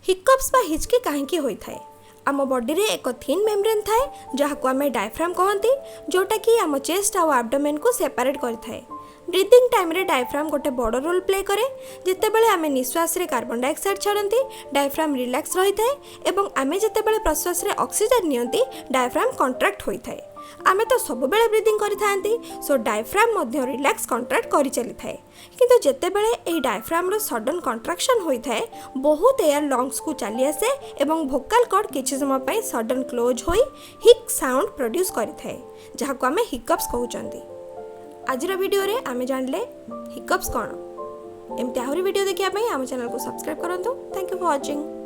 Hiccups बा हिचकी कहीं होता है। आम बॉडी रे एक थिन मेम्ब्रेन थाए जहाँ को आम डायफ्राम कहती, जोटा कि आम चेस्ट आउ एब्डोमेन को सेपरेट करथाए। ब्रीथिंग टाइम रे डायफ्राम गोटे बड़ रोल प्ले करे। जितेबाला आम निश्वास रे कार्बन डाइऑक्साइड छाड़ती डायफ्राम रिलैक्स रही थाए एवं आम जितेबाला प्रश्वास रे ऑक्सीजन नियंती डायफ्राम कंट्रैक्ट होई थाए। आमे तो सब बेले ब्रीथिंग करि थांती, सो डायफ्राम मध्य रिलैक्स कंट्रैक्ट करि चली थाए। किंतु जेतेबेले एही डायफ्राम रो सडन कंट्रैक्शन होई थाए, बहुत एयर लंग्स को चली आसे एवं भोकल कॉर्ड किछि समय पई सडन क्लोज होई हिक साउंड प्रोड्यूस करि थाए, जहा को आमे हिकअप्स कहउचंती। आजिर वीडियो रे आमे जानले हिकअप्स कोन। एमते आहुरी वीडियो देखिया पई आम चैनल को सब्सक्राइब करंतु। Thank you for watching.